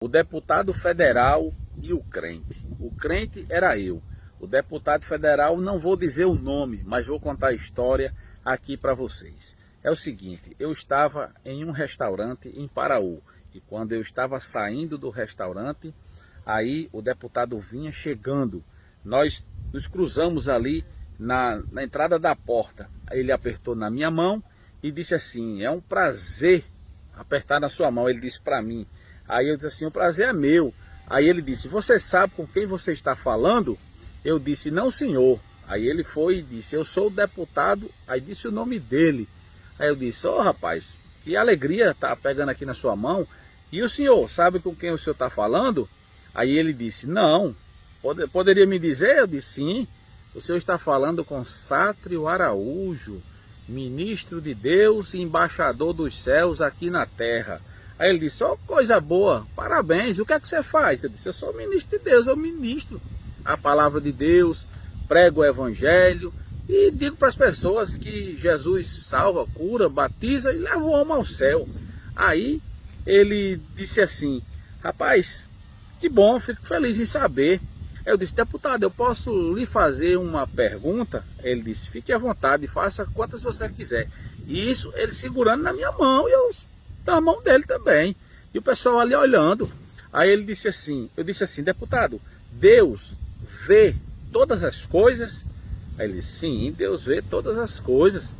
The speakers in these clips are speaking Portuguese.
O deputado federal e o crente. O crente era eu. O deputado federal, não vou dizer o nome, mas vou contar a história aqui para vocês. É o seguinte, eu estava em um restaurante em Paraú. E quando eu estava saindo do restaurante, aí o deputado vinha chegando. Nós nos cruzamos ali na entrada da porta. Ele apertou na minha mão e disse assim: é um prazer apertar na sua mão. Ele disse para mim. Aí eu disse assim: o prazer é meu. Aí ele disse: você sabe com quem você está falando? Eu disse: não, senhor. Aí ele foi e disse: eu sou o deputado. Aí disse o nome dele. Aí eu disse: ô rapaz, que alegria tá pegando aqui na sua mão. E o senhor sabe com quem o senhor está falando? Aí ele disse: não. Poderia me dizer? Eu disse: sim. O senhor está falando com Sátrio Araújo, ministro de Deus e embaixador dos céus aqui na terra. Aí ele disse: ó, coisa boa, parabéns, o que é que você faz? Eu disse: eu sou ministro de Deus, eu ministro a palavra de Deus, prego o evangelho e digo para as pessoas que Jesus salva, cura, batiza e leva o homem ao céu. Aí ele disse assim: rapaz, que bom, fico feliz em saber. Eu disse: deputado, eu posso lhe fazer uma pergunta? Ele disse: fique à vontade, faça quantas você quiser. E isso ele segurando na minha mão e eu na mão dele também. E o pessoal ali olhando. Aí ele disse assim, eu disse assim: deputado, Deus vê todas as coisas? Aí ele disse: sim, Deus vê todas as coisas.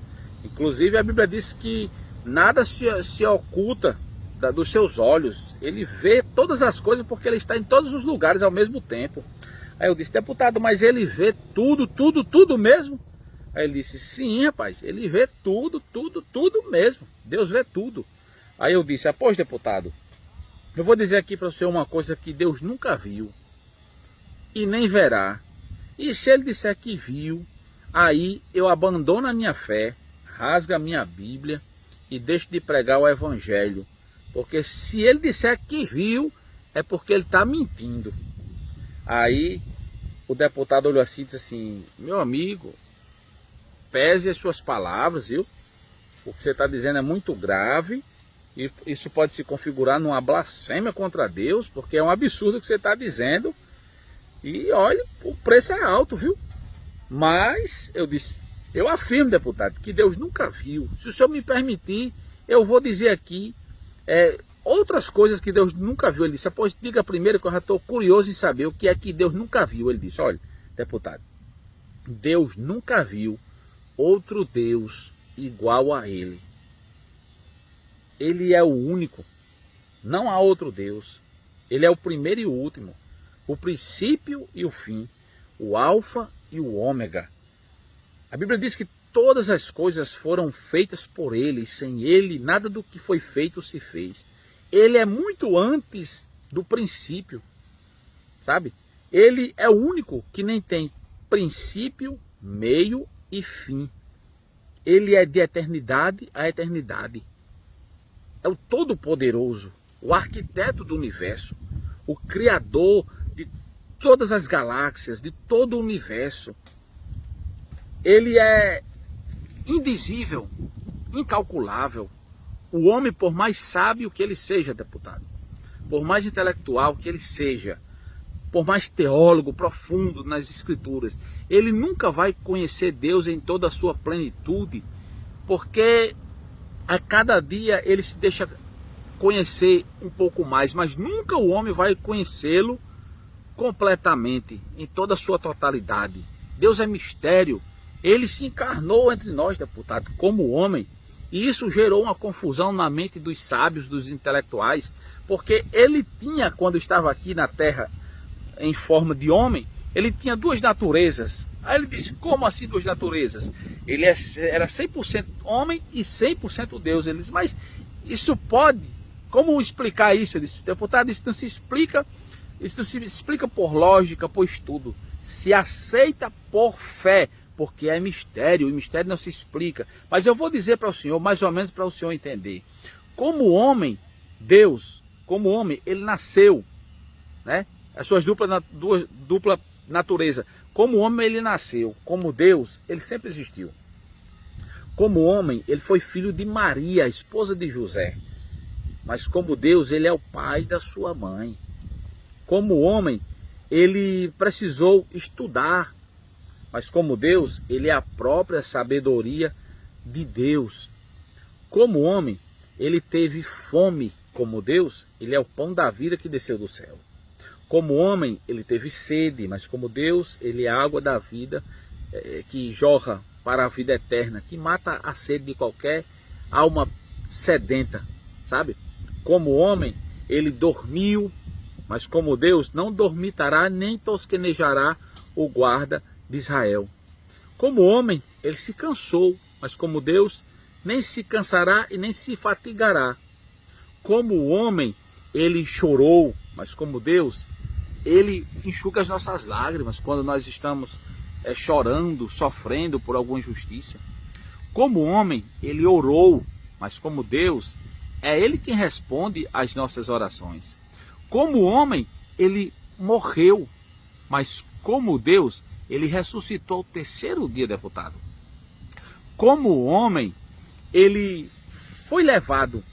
Inclusive a Bíblia diz que nada se oculta dos seus olhos. Ele vê todas as coisas porque ele está em todos os lugares ao mesmo tempo. Aí eu disse: deputado, mas ele vê tudo, tudo, tudo mesmo? Aí ele disse: sim, rapaz, ele vê tudo, tudo, tudo mesmo. Deus vê tudo. Aí eu disse: após, deputado, eu vou dizer aqui para você uma coisa que Deus nunca viu e nem verá. E se ele disser que viu, aí eu abandono a minha fé, rasgo a minha Bíblia e deixo de pregar o evangelho. Porque se ele disser que viu, é porque ele está mentindo. Aí o deputado olhou assim e disse assim: meu amigo, pese as suas palavras, viu? O que você está dizendo é muito grave. E isso pode se configurar numa blasfêmia contra Deus, porque é um absurdo o que você está dizendo. E olha, o preço é alto, viu? Mas eu disse: eu afirmo, deputado, que Deus nunca viu. Se o senhor me permitir, eu vou dizer aqui outras coisas que Deus nunca viu. Ele disse: após, diga primeiro, que eu já estou curioso em saber o que é que Deus nunca viu. Ele disse: olha, deputado, Deus nunca viu outro Deus igual a ele. Ele é o único, não há outro Deus. Ele é o primeiro e o último, o princípio e o fim, o alfa e o ômega. A Bíblia diz que todas as coisas foram feitas por ele, sem ele nada do que foi feito se fez. Ele é muito antes do princípio, sabe? Ele é o único que nem tem princípio, meio e fim. Ele é de eternidade a eternidade. É o Todo-Poderoso, o arquiteto do universo, o criador de todas as galáxias, de todo o universo. Ele é indizível, incalculável. O homem, por mais sábio que ele seja, deputado, por mais intelectual que ele seja, por mais teólogo profundo nas escrituras, ele nunca vai conhecer Deus em toda a sua plenitude, porque a cada dia ele se deixa conhecer um pouco mais, mas nunca o homem vai conhecê-lo completamente, em toda a sua totalidade. Deus é mistério. Ele se encarnou entre nós, deputado, como homem. E isso gerou uma confusão na mente dos sábios, dos intelectuais, porque ele tinha, quando estava aqui na terra em forma de homem, ele tinha duas naturezas. Aí ele disse: como assim duas naturezas? Ele era 100% homem e 100% Deus. Ele disse: mas isso pode? Como explicar isso? Ele disse: deputado, isso não se explica, isso não se explica por lógica, por estudo. Se aceita por fé, porque é mistério, e mistério não se explica. Mas eu vou dizer para o senhor, mais ou menos para o senhor entender. Como homem, Deus, como homem, ele nasceu, né? As suas dupla natureza. Como homem ele nasceu, como Deus ele sempre existiu. Como homem ele foi filho de Maria, esposa de José. mas como Deus, ele é o pai da sua mãe. Como homem, ele precisou estudar, mas como Deus, ele é a própria sabedoria de Deus. Como homem, ele teve fome. Como Deus, ele é o pão da vida que desceu do céu. Como homem, ele teve sede, mas como Deus, ele é a água da vida que jorra para a vida eterna, que mata a sede de qualquer alma sedenta, sabe? Como homem, ele dormiu, mas como Deus, não dormitará nem tosquenejará o guarda de Israel. Como homem, ele se cansou, mas como Deus, nem se cansará e nem se fatigará. Como homem, ele chorou, mas como Deus, ele enxuga as nossas lágrimas quando nós estamos chorando, sofrendo por alguma injustiça. Como homem, ele orou, mas como Deus, é ele quem responde às nossas orações. Como homem, ele morreu, mas como Deus, ele ressuscitou ao terceiro dia, deputado. Como homem, ele foi levado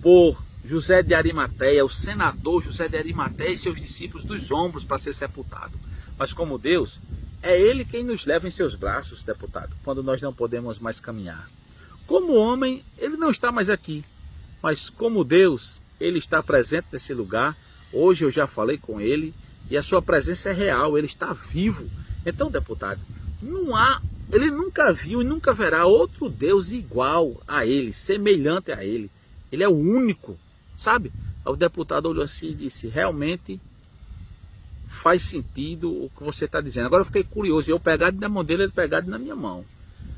por José de Arimateia, o senador José de Arimateia e seus discípulos dos ombros para ser sepultado. Mas como Deus, é ele quem nos leva em seus braços, deputado, quando nós não podemos mais caminhar. Como homem, ele não está mais aqui, mas como Deus, ele está presente nesse lugar. Hoje eu já falei com ele e a sua presença é real, ele está vivo. Então, deputado, ele nunca viu e nunca verá outro Deus igual a ele, semelhante a ele. Ele é o único, sabe? O deputado olhou assim e disse, realmente faz sentido o que você está dizendo. Agora eu fiquei curioso, eu pegado na mão dele, ele pegado na minha mão.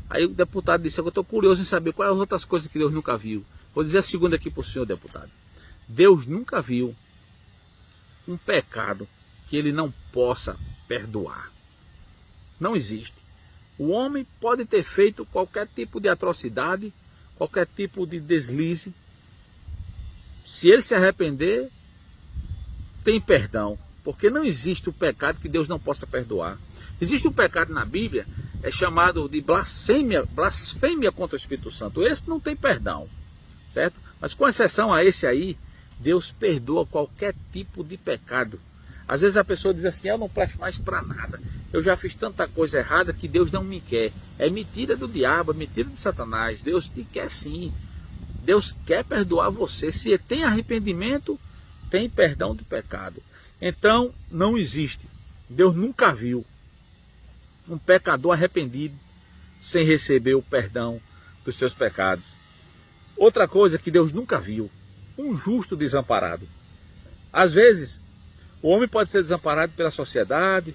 Aí o deputado disse, eu estou curioso em saber quais as outras coisas que Deus nunca viu. Vou dizer a segunda aqui para o senhor, deputado. Deus nunca viu um pecado que ele não possa perdoar. Não existe. O homem pode ter feito qualquer tipo de atrocidade, qualquer tipo de deslize. Se ele se arrepender, tem perdão. Porque não existe o pecado que Deus não possa perdoar. Existe um pecado na Bíblia, é chamado de blasfêmia contra o Espírito Santo. Esse não tem perdão, certo? Mas com exceção a esse aí, Deus perdoa qualquer tipo de pecado. Às vezes a pessoa diz assim, eu não presto mais para nada. Eu já fiz tanta coisa errada que Deus não me quer. É mentira do diabo, é mentira de Satanás. Deus te quer sim. Deus quer perdoar você. Se tem arrependimento, tem perdão de pecado. Então, não existe. Deus nunca viu um pecador arrependido sem receber o perdão dos seus pecados. Outra coisa que Deus nunca viu, um justo desamparado. Às vezes, o homem pode ser desamparado pela sociedade,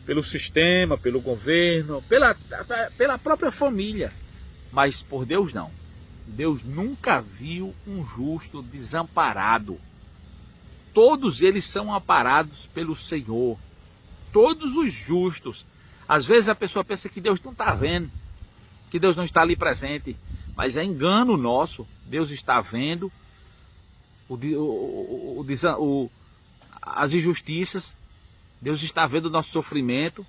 pelo sistema, pelo governo, pela própria família. Mas por Deus não. Deus nunca viu um justo desamparado. Todos eles são amparados pelo Senhor. Todos os justos. Às vezes a pessoa pensa que Deus não está vendo, que Deus não está ali presente. Mas é engano nosso. Deus está vendo as injustiças. Deus está vendo o nosso sofrimento,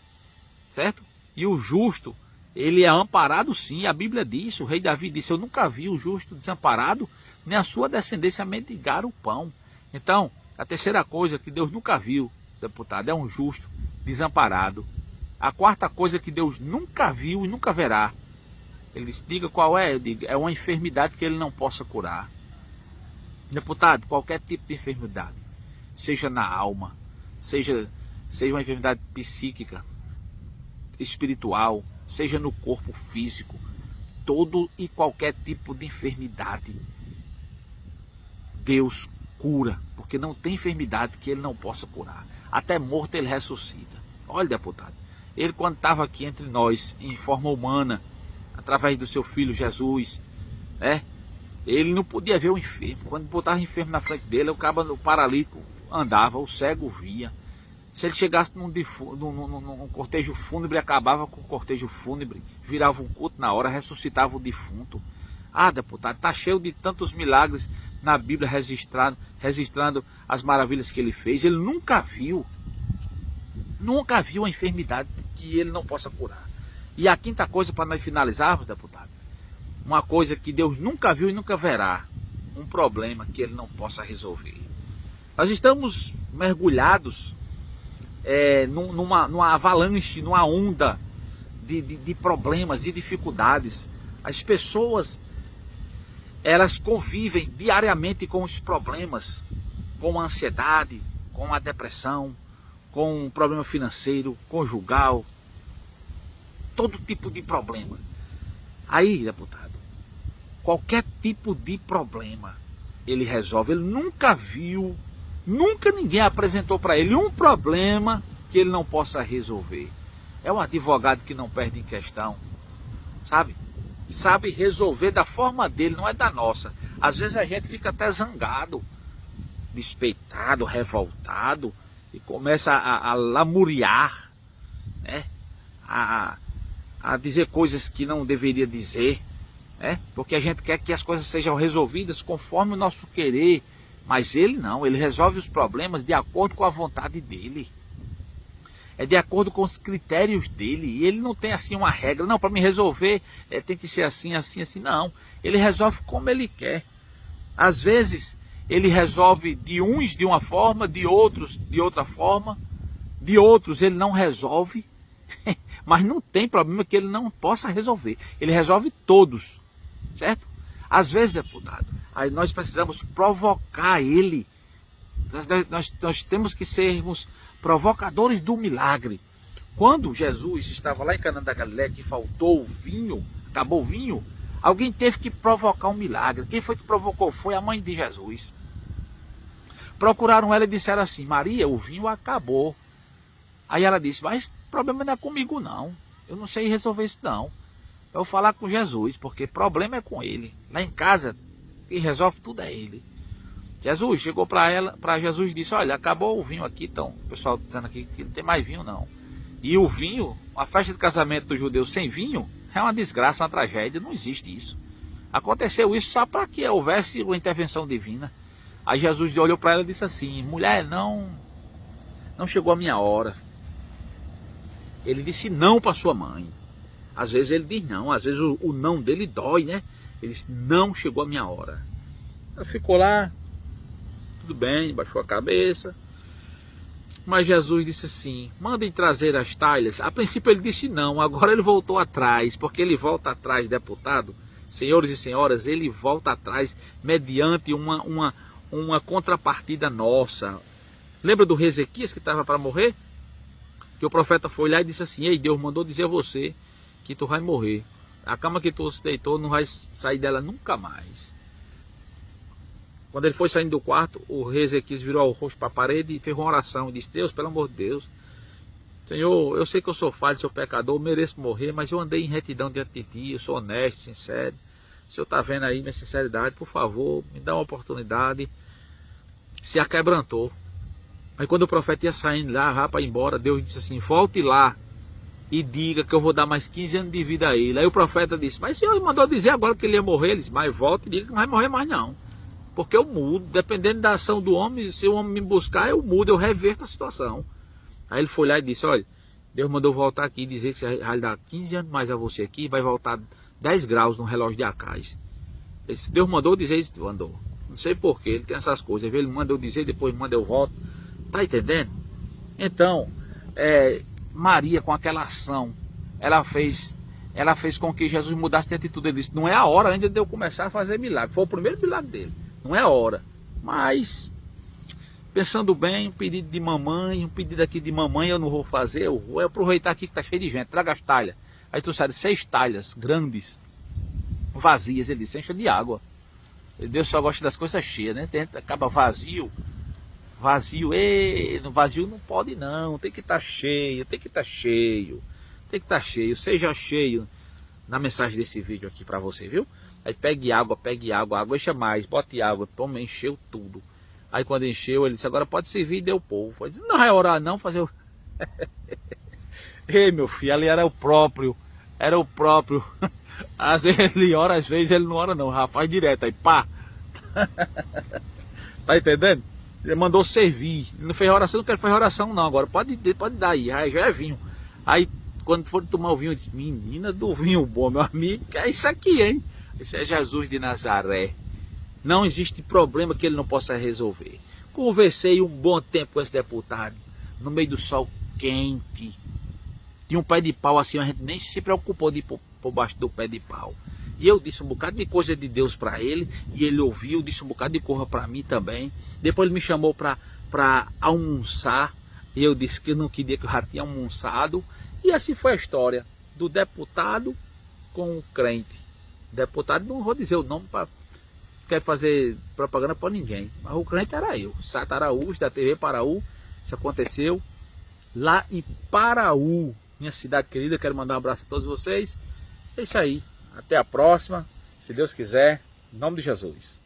certo? E o justo, ele é amparado sim. A Bíblia diz, o rei Davi disse, eu nunca vi o justo desamparado, nem a sua descendência mendigar o pão. Então, a terceira coisa que Deus nunca viu, deputado, é um justo desamparado. A quarta coisa que Deus nunca viu e nunca verá, ele diz, diga qual é? Eu digo, é uma enfermidade que ele não possa curar. Deputado, qualquer tipo de enfermidade, seja na alma, seja uma enfermidade psíquica, espiritual, seja no corpo físico, todo e qualquer tipo de enfermidade, Deus cura, porque não tem enfermidade que ele não possa curar. Até morto ele ressuscita. Olha, deputado, ele quando estava aqui entre nós, em forma humana, através do seu filho Jesus, ele não podia ver o enfermo. Quando botava o enfermo na frente dele, o paralítico andava, o cego via. Se ele chegasse num cortejo fúnebre, acabava com o cortejo fúnebre, virava um culto na hora, ressuscitava o defunto. Ah, deputado, está cheio de tantos milagres na Bíblia registrando as maravilhas que ele fez. Ele nunca viu a enfermidade que ele não possa curar. E a quinta coisa, para nós finalizarmos, deputado, uma coisa que Deus nunca viu e nunca verá, um problema que ele não possa resolver. Nós estamos mergulhados numa avalanche, numa onda de problemas, de dificuldades. As pessoas, elas convivem diariamente com os problemas, com a ansiedade, com a depressão, com o problema financeiro, conjugal, todo tipo de problema. Aí, deputado, qualquer tipo de problema ele resolve. Ele nunca viu, nunca ninguém apresentou para ele um problema que ele não possa resolver. É um advogado que não perde em questão, sabe? Sabe resolver da forma dele, não é da nossa. Às vezes a gente fica até zangado, despeitado, revoltado, e começa a lamuriar, né? A dizer coisas que não deveria dizer, né? Porque a gente quer que as coisas sejam resolvidas conforme o nosso querer, mas ele não, ele resolve os problemas de acordo com a vontade dele. É de acordo com os critérios dele, e ele não tem assim uma regra, não, para me resolver tem que ser assim, assim, assim, não. Ele resolve como ele quer. Às vezes ele resolve de uns de uma forma, de outros de outra forma, de outros ele não resolve, mas não tem problema que ele não possa resolver. Ele resolve todos, certo? Às vezes, deputado, aí nós precisamos provocar ele. Nós temos que sermos provocadores do milagre. Quando Jesus estava lá em Canaã da Galileia, que faltou o vinho, acabou o vinho, alguém teve que provocar um milagre. Quem foi que provocou? Foi a mãe de Jesus. Procuraram ela e disseram assim: Maria, o vinho acabou. Aí ela disse: mas o problema não é comigo não, eu não sei resolver isso não, eu vou falar com Jesus, porque problema é com ele. Lá em casa quem resolve tudo é ele. Jesus chegou para Jesus e disse: olha, acabou o vinho aqui, então o pessoal dizendo aqui que não tem mais vinho não. E o vinho, uma festa de casamento dos judeus sem vinho é uma desgraça, uma tragédia, não existe isso. Aconteceu isso só para que houvesse uma intervenção divina. Aí Jesus olhou para ela e disse assim: mulher, não chegou a minha hora. Ele disse não para sua mãe. Às vezes ele diz não, às vezes o não dele dói, né? Ele disse: não chegou a minha hora. Ela ficou lá, tudo bem, baixou a cabeça. Mas Jesus disse assim: mandem trazer as talhas. A princípio ele disse não, agora ele voltou atrás, porque ele volta atrás, deputado, senhores e senhoras, ele volta atrás mediante uma contrapartida nossa. Lembra do rei Ezequias que estava para morrer? Que o profeta foi lá e disse assim: ei, Deus mandou dizer a você que tu vai morrer. A cama que tu se deitou não vai sair dela nunca mais. Quando ele foi saindo do quarto, o rei Ezequias virou o rosto para a parede e fez uma oração. E disse: Deus, pelo amor de Deus, Senhor, eu sei que eu sou falho, sou pecador, mereço morrer, mas eu andei em retidão diante de ti, eu sou honesto, sincero. O Senhor está vendo aí minha sinceridade, por favor, me dá uma oportunidade. Se aquebrantou. Aí quando o profeta ia saindo lá para ir embora, Deus disse assim: volte lá e diga que eu vou dar mais 15 anos de vida a ele. Aí o profeta disse: mas o Senhor mandou dizer agora que ele ia morrer. Ele disse: mas volte e diga que não vai morrer mais não. Porque eu mudo, dependendo da ação do homem, se o homem me buscar, eu mudo, eu reverto a situação. Aí ele foi lá e disse: olha, Deus mandou voltar aqui e dizer que você vai dar 15 anos mais a você aqui, vai voltar 10 graus no relógio de Acais. Deus mandou dizer isso, mandou. Não sei porquê, ele tem essas coisas. Ele manda eu dizer, depois manda eu volto. Tá entendendo? Então, Maria, com aquela ação, ela fez com que Jesus mudasse de atitude. Ele disse: não é a hora ainda de eu começar a fazer milagre. Foi o primeiro milagre dele. Não é a hora. Mas, pensando bem, um pedido de mamãe, um pedido aqui de mamãe eu não vou fazer. Eu vou aproveitar aqui que tá cheio de gente. Traga as talhas. Aí trouxeram 6 talhas grandes, vazias. Ele disse: encha de água. Deus só gosta das coisas cheias, né? Acaba vazio. Vazio não pode não, tem que estar cheio, tem que estar cheio, tem que estar cheio, seja cheio na mensagem desse vídeo aqui para você, viu? Aí pegue água, água encha mais, bote água, toma, encheu tudo. Aí quando encheu, ele disse: agora pode servir e deu o povo. Ele disse: não vai orar não, fazer o... Ei, meu filho, ali era o próprio. Às vezes ele ora, às vezes ele não ora não, já faz direto, aí pá. Tá entendendo? Ele mandou servir, ele não fez oração, não quero fazer oração não, agora pode dar aí já é vinho. Aí quando for tomar o vinho, eu disse: menina do vinho bom, meu amigo, que é isso aqui, hein? Esse é Jesus de Nazaré. Não existe problema que ele não possa resolver. Conversei um bom tempo com esse deputado, no meio do sol quente. Tinha um pé de pau assim, a gente nem se preocupou de ir por baixo do pé de pau. E eu disse um bocado de coisa de Deus para ele, e ele ouviu, disse um bocado de coisa para mim também. Depois ele me chamou para almoçar, e eu disse que eu não queria, que eu já tinha almoçado. E assim foi a história do deputado com o crente. Deputado, não vou dizer o nome, para quero fazer propaganda para ninguém, mas o crente era eu, Sato Araújo, da TV Paraú. Isso aconteceu lá em Paraú, minha cidade querida. Quero mandar um abraço a todos vocês. É isso aí, até a próxima, se Deus quiser, em nome de Jesus.